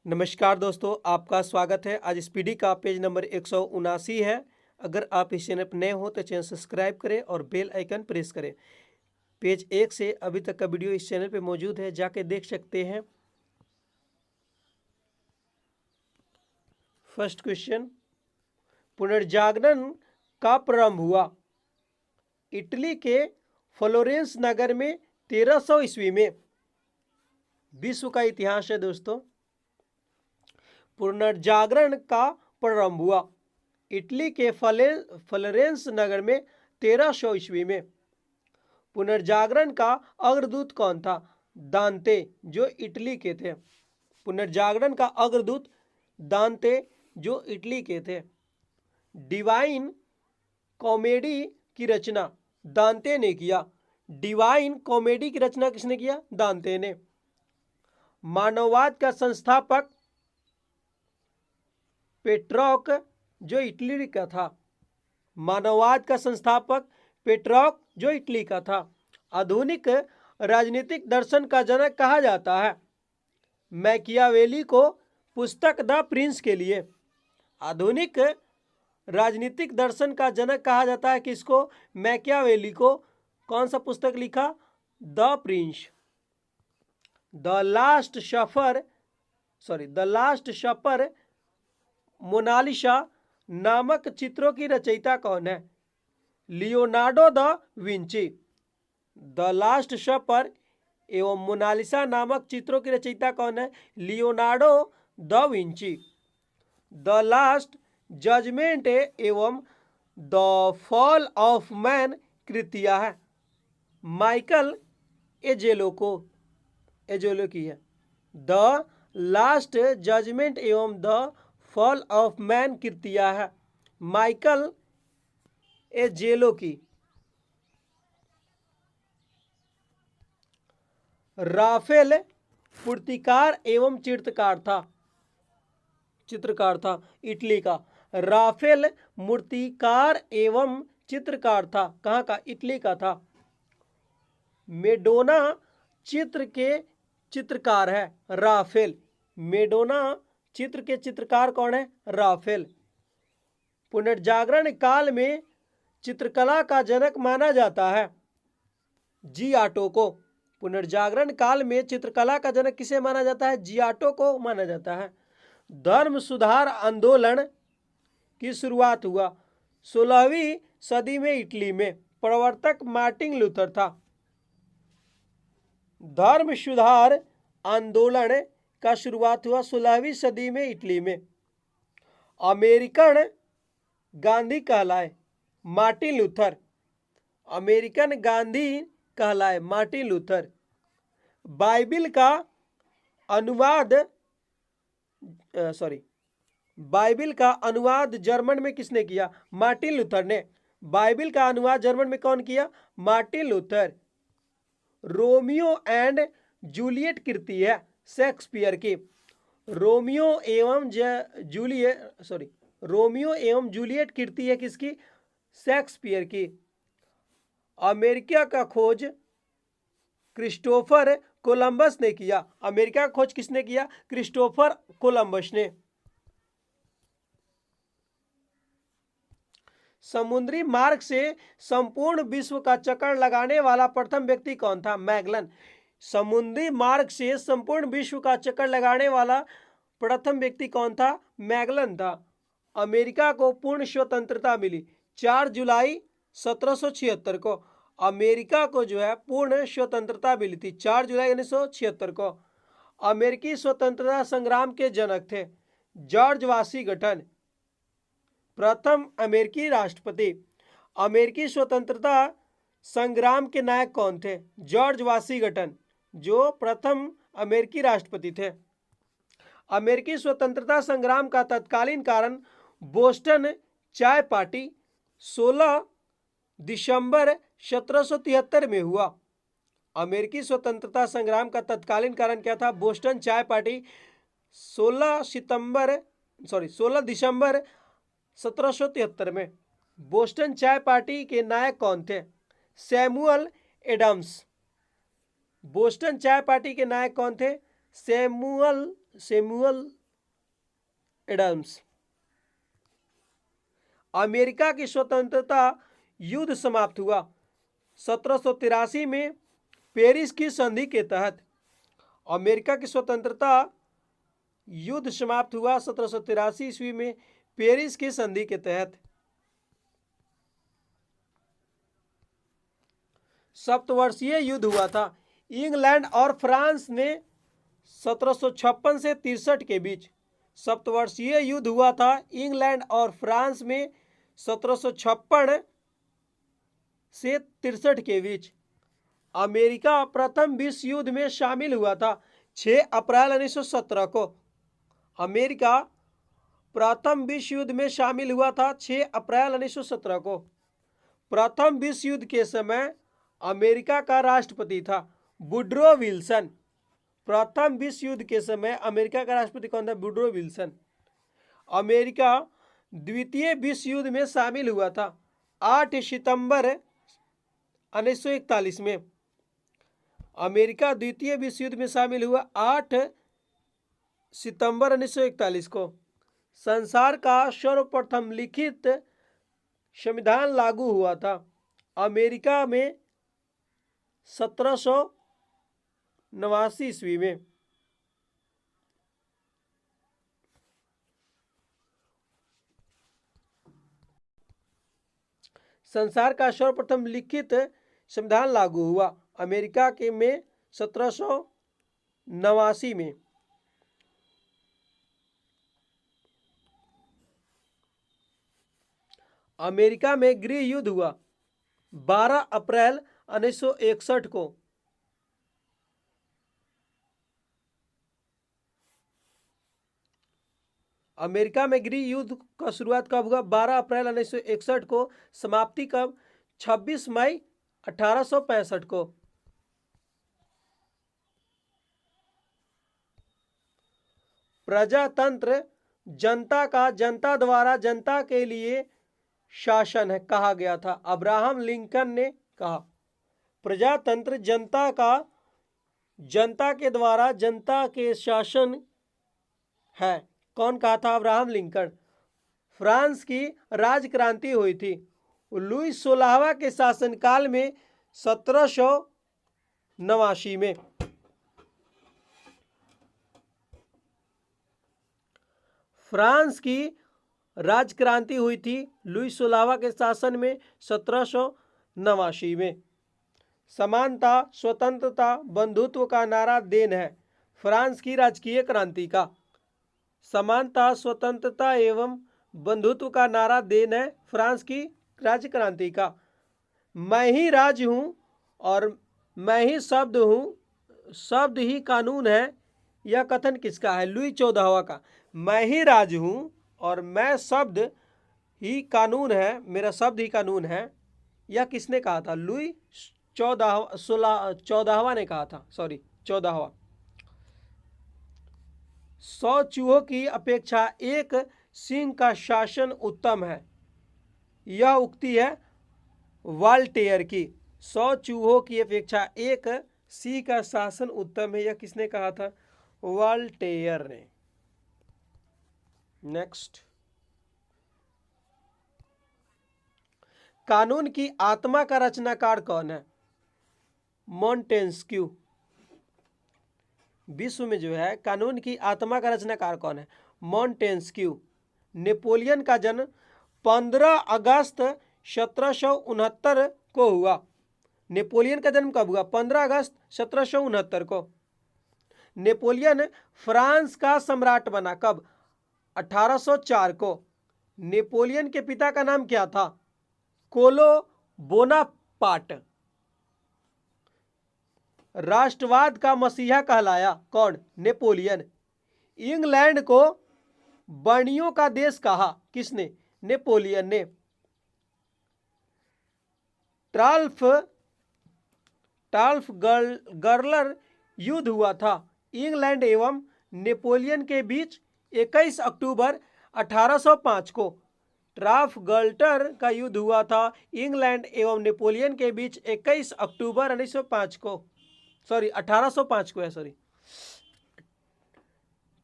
नमस्कार दोस्तों, आपका स्वागत है। आज स्पीडी का पेज नंबर 179 है। अगर आप इस चैनल पर नए हो तो चैनल सब्सक्राइब करें और बेल आइकन प्रेस करें। पेज 1 से अभी तक का वीडियो इस चैनल पे मौजूद है, जाके देख सकते हैं। फर्स्ट क्वेश्चन, पुनर्जागरण का प्रारंभ हुआ इटली के फ्लोरेंस नगर में 1300 ईस्वी में। विश्व का इतिहास है दोस्तों। पुनर्जागरण का प्रारंभ हुआ इटली के फ्लोरेंस नगर में 1300 ईस्वी में। पुनर्जागरण का अग्रदूत कौन था? दांते, जो इटली के थे। पुनर्जागरण का अग्रदूत दांते, जो इटली के थे। डिवाइन कॉमेडी की रचना दांते ने किया। डिवाइन कॉमेडी की रचना किसने किया? दांते ने। मानववाद का संस्थापक पेट्रोक, जो इटली का था। मानववाद का संस्थापक पेट्रोक, जो इटली का था। आधुनिक राजनीतिक दर्शन का जनक कहा जाता है मैकियावेली को पुस्तक द प्रिंस के लिए। आधुनिक राजनीतिक दर्शन का जनक कहा जाता है किसको? मैकियावेली को। कौन सा पुस्तक लिखा? The prince. The last supper Mona Lisa नामक चित्रों की रचयिता कौन है? Leonardo da Vinci. The last supper एवं मोनालिसा नामक चित्रों की रचयिता कौन है? Leonardo da Vinci. The last judgement एवं द फॉल ऑफ मैन कृतियां है माइकल एजेलो की है। द लास्ट जजमेंट एवं द फॉल ऑफ मैन कृतियां है माइकल एजेलो की। राफेल मूर्तिकार एवं चित्रकार था इटली का। राफेल मूर्तिकार एवं चित्रकार था। कहाँ का? इटली का था। मेडोना चित्र के चित्रकार है राफेल। मेडोना चित्र के चित्रकार कौन है? राफेल। पुनर्जागरण काल में चित्रकला का जनक माना जाता है जियाटो को। पुनर्जागरण काल में चित्रकला का जनक किसे माना जाता है? जियाटो को माना जाता है। धर्म सुधार आंदोलन की शुरुआत हुआ 16वीं सदी में इटली में। प्रवर्तक मार्टिन लूथर था। धर्म सुधार आंदोलन का शुरुआत हुआ 16वीं सदी में इटली में। अमेरिकन गांधी कहलाए मार्टिन लूथर। अमेरिकन गांधी कहलाए मार्टिन लूथर। बाइबिल का अनुवाद बाइबिल का अनुवाद जर्मन में किसने किया? मार्टिन लूथर ने। बाइबिल का अनुवाद जर्मन में कौन किया? Martin Luther. Romeo and Juliet कृति है शेक्सपियर की। रोमियो एवं जूलियट कृति है किसकी? शेक्सपियर की। अमेरिका का खोज क्रिस्टोफर कोलंबस ने किया। अमेरिका का खोज किसने किया? क्रिस्टोफर कोलंबस ने। समुद्री मार्ग से संपूर्ण विश्व का चक्कर लगाने वाला प्रथम व्यक्ति कौन था? मैगलन। समुद्री मार्ग से संपूर्ण विश्व का चक्कर लगाने वाला प्रथम व्यक्ति कौन था? मैगलन था। अमेरिका को पूर्ण स्वतंत्रता मिली 4 जुलाई 1776 को। अमेरिका को जो है पूर्ण स्वतंत्रता मिली थी 4 जुलाई 1976 को। अमेरिकी स्वतंत्रता संग्राम के जनक थे जॉर्ज वाशिंगटन, प्रथम अमेरिकी राष्ट्रपति। अमेरिकी स्वतंत्रता संग्राम के नायक कौन थे? जॉर्ज वाशिंगटन, जो प्रथम अमेरिकी राष्ट्रपति थे। अमेरिकी स्वतंत्रता संग्राम का तत्कालीन कारण बोस्टन चाय पार्टी 16 दिसंबर 1773 में हुआ। अमेरिकी स्वतंत्रता संग्राम का तत्कालीन कारण क्या था? बोस्टन चाय पार्टी 16 दिसंबर 1773 में। बोस्टन चाय पार्टी के नायक कौन थे? Samuel Adams. बोस्टन चाय पार्टी के नायक कौन थे? Samuel Adams. अमेरिका की स्वतंत्रता युद्ध समाप्त हुआ 1783 में पेरिस की संधि के तहत। अमेरिका की स्वतंत्रता युद्ध समाप्त हुआ 1783 ईस्वी में पेरिस की संधि के तहत। सप्तवर्षीय युद्ध हुआ था इंग्लैंड और फ्रांस ने 1756 से 63 के बीच। सप्तवर्षीय युद्ध हुआ था इंग्लैंड और फ्रांस में 1756 से 63 के बीच। अमेरिका प्रथम विश्व युद्ध में शामिल हुआ था 6 अप्रैल 1917 को। अमेरिका प्रथम विश्व युद्ध में शामिल हुआ था 6 अप्रैल 1917 को। प्रथम विश्व युद्ध के समय अमेरिका का राष्ट्रपति था वुडरो विल्सन। प्रथम विश्व युद्ध के समय अमेरिका का राष्ट्रपति कौन था? Woodrow Wilson. अमेरिका द्वितीय विश्व युद्ध में शामिल हुआ था 8 सितंबर 1941 में। अमेरिका द्वितीय विश्व युद्ध में शामिल हुआ 8 सितंबर 1941 को। संसार का सर्वप्रथम लिखित संविधान लागू हुआ था अमेरिका में 1789 ईस्वी में। संसार का सर्वप्रथम लिखित संविधान लागू हुआ अमेरिका के में 1789 में। अमेरिका में गृह युद्ध हुआ 12 अप्रैल 1961 को। अमेरिका में गृह युद्ध का शुरुआत कब हुआ? 12 अप्रैल 1961 को। समाप्ति कब? 26 मई 1865 को। प्रजातंत्र जनता का, जनता द्वारा जनता के लिए शासन है कहा गया था। अब्राहम लिंकन ने कहा प्रजातंत्र जनता का, जनता के द्वारा जनता के शासन है। कौन कहा था? Abraham Lincoln. फ्रांस की राजक्रांति हुई थी लुई 16वां के शासनकाल में 1789 में। फ्रांस की राजक्रांति हुई थी लुई 16वां के शासन में 1789 में। समानता, स्वतंत्रता, बंधुत्व का नारा देन है फ्रांस की राजकीय क्रांति का। समानता, स्वतंत्रता एवं बंधुत्व का नारा देन है फ्रांस की राज्य क्रांति का। मैं ही राज हूँ और मैं ही शब्द हूँ, शब्द ही कानून है, यह कथन किसका है? लुई 14वां का। मैं ही राज हूँ और मैं शब्द ही कानून है, मेरा शब्द ही कानून है, यह किसने कहा था? लुई 14वां ने कहा था, सॉरी 14वां। 100 चूहों की अपेक्षा एक सिंह का शासन उत्तम है, यह उक्ति है वॉल्टेयर की। 100 चूहों की अपेक्षा एक सिंह का शासन उत्तम है, यह किसने कहा था? वॉल्टेयर ने। नेक्स्ट, कानून की आत्मा का रचनाकार कौन है? मॉन्टेस्क्यू। विश्व में जो है कानून की आत्मा का रचनाकार कौन है? मॉन्टेस्क्यू। नेपोलियन का जन्म 15 अगस्त 1769 को हुआ। नेपोलियन का जन्म कब हुआ? 15 अगस्त 1769 को। नेपोलियन फ्रांस का सम्राट बना कब? 1804 को। नेपोलियन के पिता का नाम क्या था? कोलो बोनापार्ट। राष्ट्रवाद का मसीहा कहलाया कौन? नेपोलियन। इंग्लैंड को बर्नियों का देश कहा किसने? नेपोलियन ने। ट्राफल्गर युद्ध हुआ था इंग्लैंड एवं नेपोलियन के बीच 21 अक्टूबर 1805 को। ट्राफल्गर का युद्ध हुआ था इंग्लैंड एवं नेपोलियन के बीच 21 अक्टूबर 1905 को, सॉरी 1805 को है, सॉरी।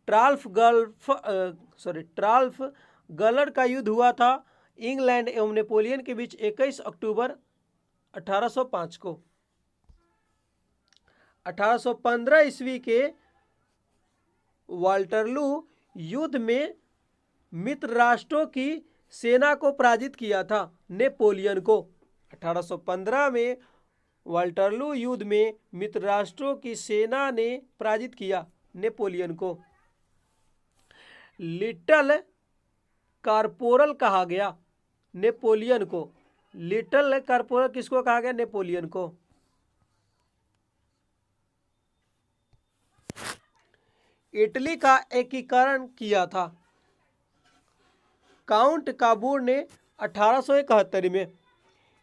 ट्राल्फ गलर का युद्ध हुआ था इंग्लैंड एवं नेपोलियन के बीच 21 अक्टूबर 1805 को। 1815 ईस्वी के वाल्टरलू युद्ध में मित्र राष्ट्रों की सेना को पराजित किया था नेपोलियन को। 1815 में वाल्टरलू युद्ध में मित्र राष्ट्रों की सेना ने पराजित किया नेपोलियन को। लिटिल कारपोरल कहा गया नेपोलियन को। लिटिल कारपोरल किसको कहा गया? नेपोलियन को। इटली का एकीकरण किया था काउंट काबूर ने 1871 में।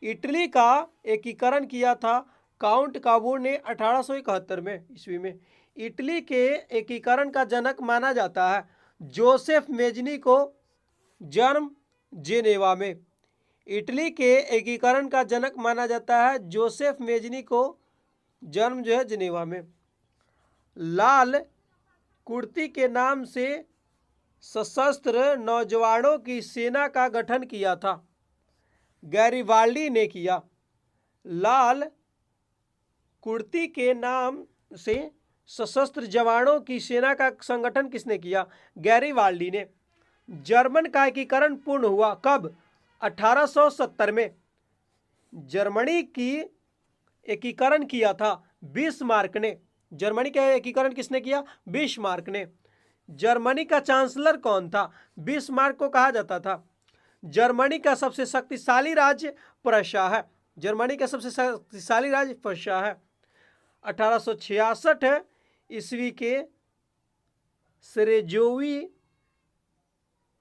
इटली का एकीकरण किया था काउंट काबूर ने 1871 में ईस्वी में। इटली के एकीकरण का जनक माना जाता है जोसेफ मेजनी को। जन्म जेनेवा में। इटली के एकीकरण का जनक माना जाता है जोसेफ मेजनी को। जन्म जो है जेनेवा में। लाल कुर्ती के नाम से सशस्त्र नौजवानों की सेना का गठन किया था गैरिबाल्डी ने किया। लाल कुर्ती के नाम से सशस्त्र जवानों की सेना का संगठन किसने किया? गैरिबाल्डी ने। जर्मन का एकीकरण पूर्ण हुआ कब? 1870 में। जर्मनी की एकीकरण किया था बिस्मार्क ने। जर्मनी का एकीकरण किसने किया? बिस्मार्क ने। जर्मनी का चांसलर कौन था? बिस्मार्क को कहा जाता था। जर्मनी का सबसे शक्तिशाली राज्य प्रशा है। जर्मनी का सबसे शक्तिशाली राज्य प्रशा है। 1866 ईस्वी के सेरेजोवी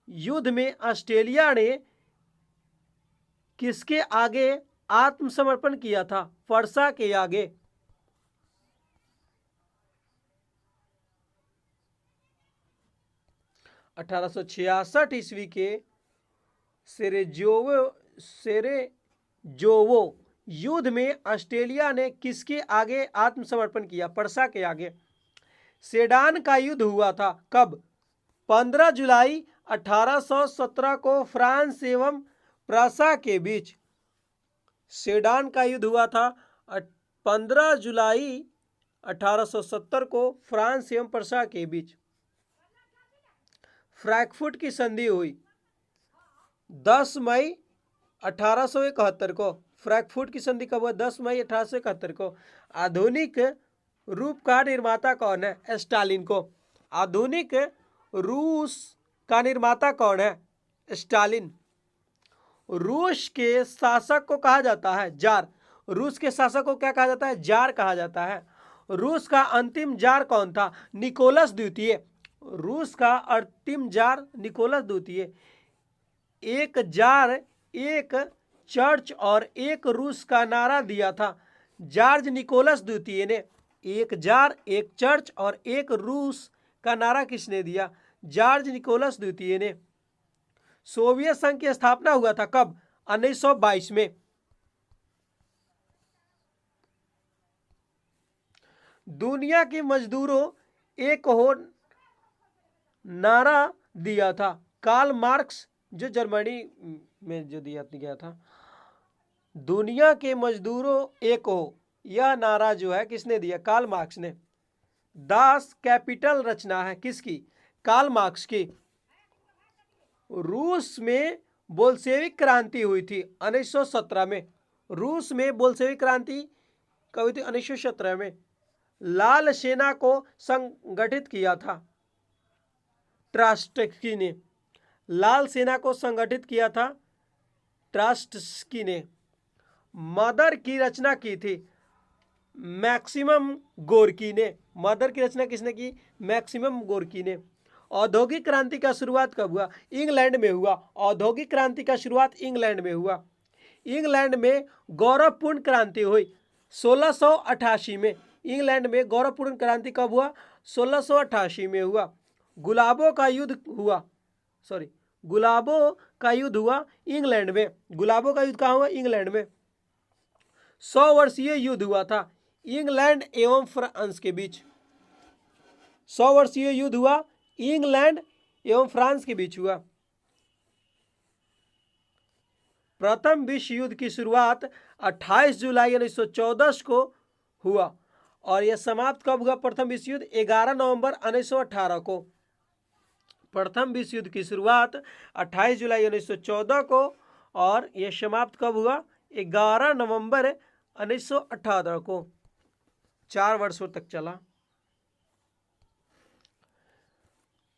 युद्ध में ऑस्ट्रेलिया ने किसके आगे आत्मसमर्पण किया था? फरसा के आगे। 1866 ईस्वी के सेरेजोवो युद्ध में ऑस्ट्रेलिया ने किसके आगे आत्मसमर्पण किया? फरसा के आगे। सेडान का युद्ध हुआ था कब? 15 जुलाई 1817 को फ्रांस एवं प्रशा के बीच। सेडान का युद्ध हुआ था 15 जुलाई 1870 को फ्रांस एवं प्रशा के बीच। फ्रैंकफर्ट की संधि हुई 10 मई 1871 को। फ्रैंकफर्ट की संधि कब हुआ? 10 मई 1871 को। आधुनिक रूप का निर्माता कौन है? स्टालिन को। आधुनिक रूस का निर्माता कौन है? स्टालिन। रूस के शासक को कहा जाता है जार। रूस के शासक को क्या कहा जाता है? जार कहा जाता है। रूस का अंतिम जार कौन था? निकोलस द्वितीय। रूस का अंतिम जार निकोलस द्वितीय। एक जार, एक चर्च और एक रूस का नारा दिया था जॉर्ज निकोलस द्वितीय ने। एक जार, एक चर्च और एक रूस का नारा किसने दिया? जॉर्ज निकोलस द्वितीय ने। सोवियत संघ की स्थापना हुआ था कब? 1922 में। दुनिया के मजदूरों एक हो नारा दिया था कार्ल मार्क्स, जो जर्मनी में जो दिया गया था। दुनिया के मजदूरों एक हो, यह नारा जो है किसने दिया? कार्ल मार्क्स ने। दास कैपिटल रचना है किसकी? कार्ल मार्क्स की। रूस में बोल्शेविक क्रांति हुई थी 1917 में। रूस में बोल्शेविक क्रांति कब हुई थी? 1917 में। लाल सेना को संगठित किया था ट्रास्टस्की ने। लाल सेना को संगठित किया था ट्रास्टस्की ने। मदर की रचना की थी मैक्सिमम गोर्की ने। मदर की रचना किसने की? मैक्सिमम गोर्की ने। औद्योगिक क्रांति का शुरुआत कब हुआ? इंग्लैंड में हुआ। औद्योगिक क्रांति का शुरुआत इंग्लैंड में हुआ। इंग्लैंड में गौरवपूर्ण क्रांति हुई 1688 में। इंग्लैंड में गौरवपूर्ण क्रांति कब हुआ? 1688 में हुआ। गुलाबों का युद्ध हुआ इंग्लैंड में। गुलाबों का युद्ध कहाँ हुआ? इंग्लैंड में। 100 वर्षीय युद्ध हुआ था इंग्लैंड एवं फ्रांस के बीच। 100 वर्षीय युद्ध हुआ इंग्लैंड एवं फ्रांस के बीच हुआ। प्रथम विश्व युद्ध की शुरुआत 28 जुलाई 1914 को हुआ और यह समाप्त कब हुआ? प्रथम विश्व युद्ध 11 नवंबर 1918 को। प्रथम विश्व युद्ध की शुरुआत 28 जुलाई 1914 को और यह समाप्त कब हुआ? 11 नवंबर 1918 को। 4 वर्षों तक चला।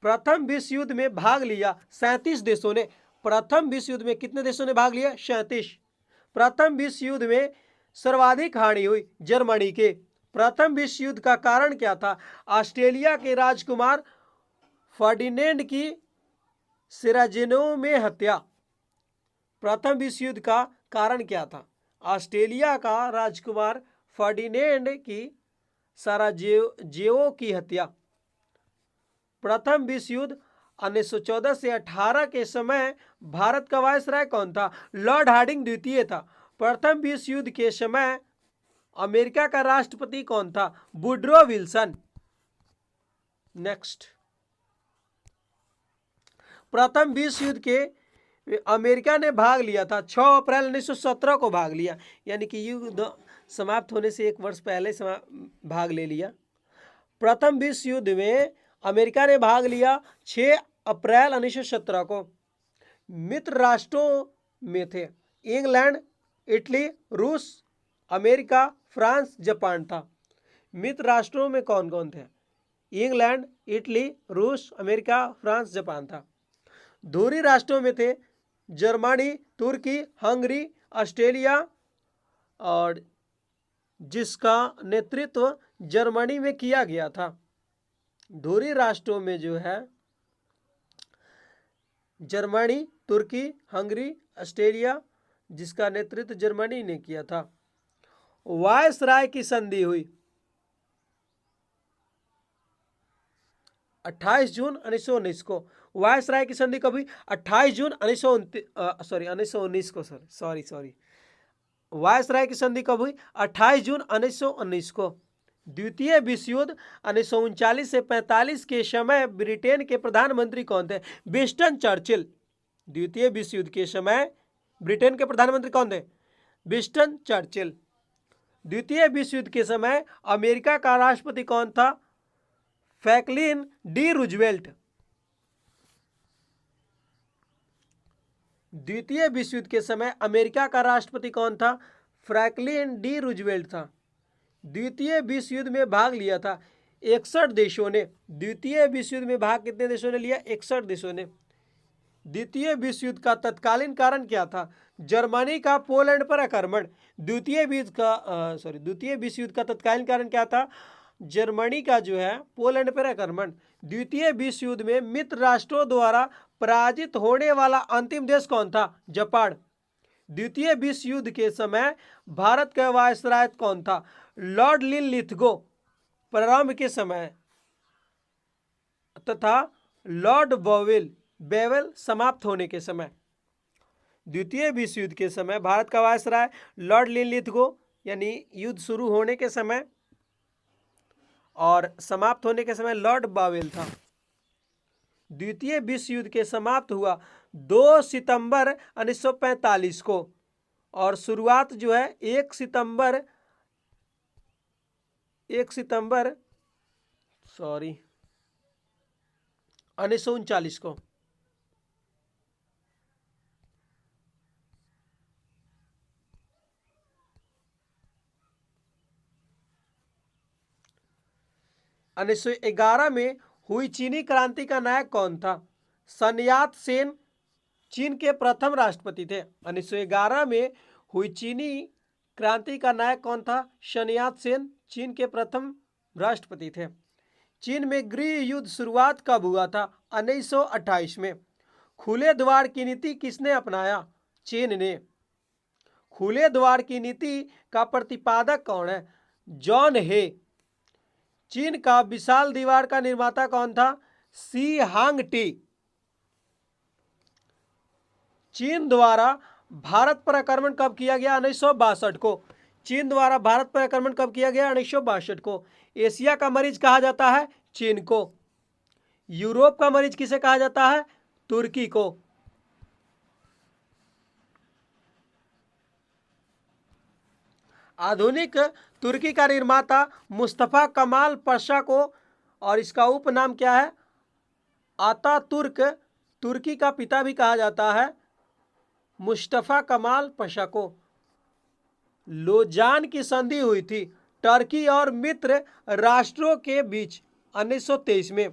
प्रथम विश्व युद्ध में भाग लिया 37 देशों ने। प्रथम विश्व युद्ध में कितने देशों ने भाग लिया? 37। प्रथम विश्व युद्ध में सर्वाधिक हानि हुई जर्मनी के। प्रथम विश्व युद्ध का कारण क्या था? ऑस्ट्रेलिया के राजकुमार फर्डिनेंड की सेराजेनो में हत्या। प्रथम विश्व युद्ध का कारण क्या था? ऑस्ट्रेलिया का राजकुमार फर्डिनेंड की सेराजेनो की हत्या। प्रथम विश्व युद्ध 1914 से 18 के समय भारत का वायसराय कौन था? लॉर्ड हार्डिंग द्वितीय था। प्रथम विश्व युद्ध के समय अमेरिका का राष्ट्रपति कौन था? Woodrow Wilson. नेक्स्ट, प्रथम विश्व युद्ध के अमेरिका ने भाग लिया था 6 अप्रैल 1917 को भाग लिया, यानी कि युद्ध समाप्त होने से 1 वर्ष पहले भाग ले लिया। प्रथम विश्व युद्ध में अमेरिका ने भाग लिया 6 अप्रैल 1917 को। मित्र राष्ट्रों में थे इंग्लैंड, इटली, रूस, अमेरिका, फ्रांस, जापान था। मित्र राष्ट्रों में कौन कौन थे? इंग्लैंड, इटली, रूस, अमेरिका, फ्रांस, जापान था। धुरी राष्ट्रों में थे जर्मनी, तुर्की, हंगरी, ऑस्ट्रेलिया, और जिसका नेतृत्व जर्मनी में किया गया था। धुरी राष्ट्रों में जो है जर्मनी, तुर्की, हंगरी, ऑस्ट्रेलिया, जिसका नेतृत्व जर्मनी ने किया था। वायसराय की संधि हुई 28 जून 1919 को। वायसराय की संधि कब हुई? 28 जून 1919 को। सॉरी वायसराय की संधि कब हुई? 28 जून 1919 को। द्वितीय विश्व युद्ध 1939 से 45 के समय ब्रिटेन के प्रधानमंत्री कौन थे? Winston Churchill. द्वितीय विश्व युद्ध के समय ब्रिटेन के प्रधानमंत्री कौन थे? Winston Churchill. द्वितीय विश्व युद्ध के समय अमेरिका का राष्ट्रपति कौन था? Franklin D Roosevelt. द्वितीय विश्व युद्ध के समय अमेरिका का राष्ट्रपति कौन था? फ्रैंकलिन डी रूजवेल्ट था। द्वितीय विश्व युद्ध में भाग लिया था 61 देशों ने। द्वितीय विश्व युद्ध में भाग कितने देशों ने लिया? 61 देशों ने। द्वितीय विश्व युद्ध का तत्कालीन कारण क्या था? जर्मनी का पोलैंड पर आक्रमण। द्वितीय विश्व युद्ध का तत्कालीन कारण क्या था? जर्मनी का जो है पोलैंड पर आक्रमण। द्वितीय विश्व युद्ध में मित्र राष्ट्रों द्वारा पराजित होने वाला अंतिम देश कौन था? जापान। द्वितीय विश्व युद्ध के समय भारत का वायसराय कौन था? लॉर्ड लिनलिथगो प्रारंभ के समय तथा लॉर्ड बेवेल समाप्त होने के समय। द्वितीय विश्व युद्ध के समय भारत का वायसराय लॉर्ड लिनलिथगो, यानी युद्ध शुरू होने के समय, और समाप्त होने के समय लॉर्ड बावेल था। द्वितीय विश्व युद्ध के समाप्त हुआ 2 सितंबर 1945 को और शुरुआत जो है 1 सितंबर 1939 को। उन्नीस 1911 में हुई चीनी क्रांति का नायक कौन था? सन यात सेन चीन के प्रथम राष्ट्रपति थे। 1911 में हुई चीनी क्रांति का नायक कौन था? सन यात सेन चीन के प्रथम राष्ट्रपति थे। चीन में गृह युद्ध शुरुआत कब हुआ था? 1928 में। खुले द्वार की नीति किसने अपनाया? चीन ने। खुले द्वार की नीति का प्रतिपादक कौन है? जॉन हे। चीन का विशाल दीवार का निर्माता कौन था? She Hong T. चीन द्वारा भारत पर आक्रमण कब किया गया? 1962 को। चीन द्वारा भारत पर आक्रमण कब किया गया? 1962 को। एशिया का मरीज कहा जाता है चीन को। यूरोप का मरीज किसे कहा जाता है? तुर्की को। आधुनिक तुर्की का निर्माता मुस्तफा कमाल पाशा को, और इसका उपनाम क्या है? आतातुर्क, तुर्की का पिता भी कहा जाता है मुस्तफा कमाल पाशा को। लोजान की संधि हुई थी टर्की और मित्र राष्ट्रों के बीच 1923 में।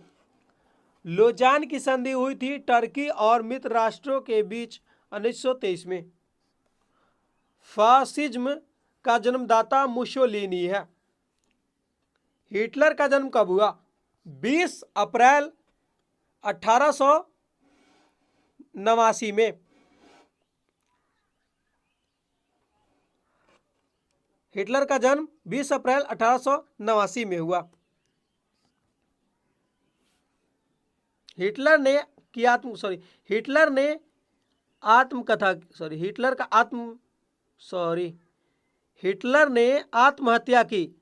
लोजान की संधि हुई थी टर्की और मित्र राष्ट्रों के बीच 1923 में। फासिज्म का जन्मदाता मुसोलिनी है। हिटलर का जन्म कब हुआ? 20 अप्रैल 1889 में। हिटलर का जन्म 20 अप्रैल 1889 में हुआ। हिटलर ने आत्महत्या की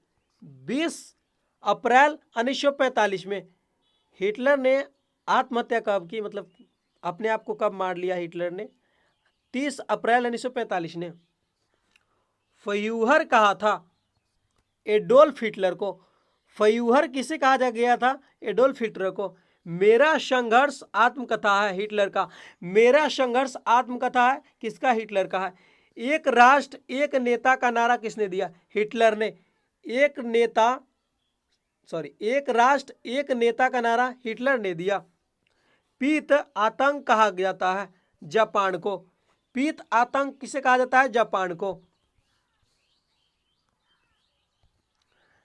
20 अप्रैल 1945 में। हिटलर ने आत्महत्या कब की, मतलब अपने आप को कब मार लिया हिटलर ने? 30 अप्रैल 1945 ने। फ्यूहर कहा था एडोल्फ हिटलर को। फ्यूहर किसे कहा जा गया था? एडोल्फ हिटलर को। मेरा संघर्ष आत्मकथा है हिटलर का। मेरा संघर्ष आत्मकथा है किसका? हिटलर का है। एक राष्ट्र एक नेता का नारा किसने दिया? हिटलर ने। एक राष्ट्र एक नेता का नारा हिटलर ने दिया। पीत आतंक कहा जाता है जापान को। पीत आतंक किसे कहा जाता है? जापान को।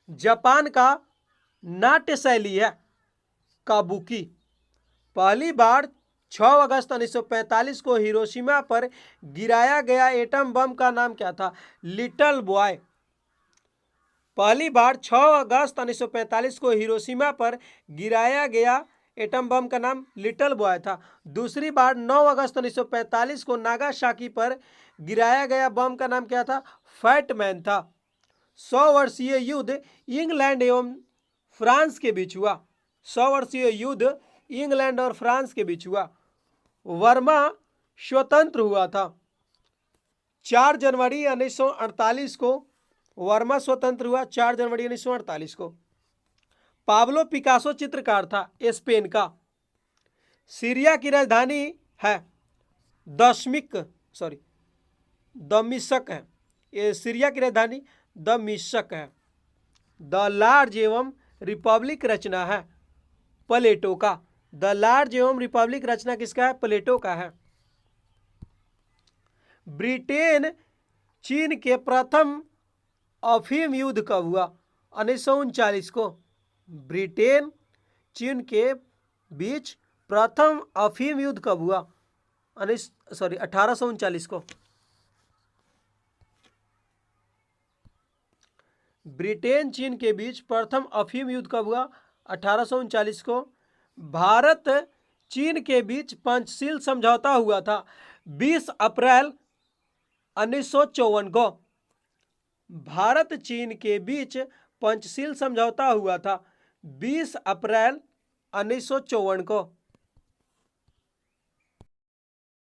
जापान का नाट्य शैली है काबुकी। पहली बार 6 अगस्त 1945 को हिरोशिमा पर गिराया गया एटम बम का नाम क्या था? Little boy. पहली बार 6 अगस्त 1945 को हिरोशिमा पर गिराया गया एटम बम का नाम लिटिल बॉय था। दूसरी बार 9 अगस्त 1945 को नागासाकी पर गिराया गया बम का नाम क्या था? फैट मैन था। 100 वर्षीय युद्ध इंग्लैंड एवं फ्रांस के बीच हुआ। 100 वर्षीय युद्ध इंग्लैंड और फ्रांस के बीच हुआ। वर्मा स्वतंत्र हुआ था 4 जनवरी 1948 को। वर्मा स्वतंत्र हुआ 4 जनवरी 1948 को। पाब्लो पिकासो चित्रकार था स्पेन का। सीरिया की राजधानी है दमिश्क है। ये सीरिया की राजधानी दमिश्क है। द लार्ज एवं रिपब्लिक रचना है प्लेटो का। द लार्ज एवं रिपब्लिक रचना किसका है? प्लेटो का है। ब्रिटेन चीन के प्रथम अफीम युद्ध कब हुआ? 1939 को। ब्रिटेन चीन के बीच प्रथम अफीम युद्ध कब हुआ? 1839 को। ब्रिटेन चीन के बीच प्रथम अफीम युद्ध कब हुआ? 1839 को। भारत चीन के बीच पंचशील समझौता हुआ था 20 अप्रैल 1954 को। भारत चीन के बीच पंचशील समझौता हुआ था 20 अप्रैल 1954 को।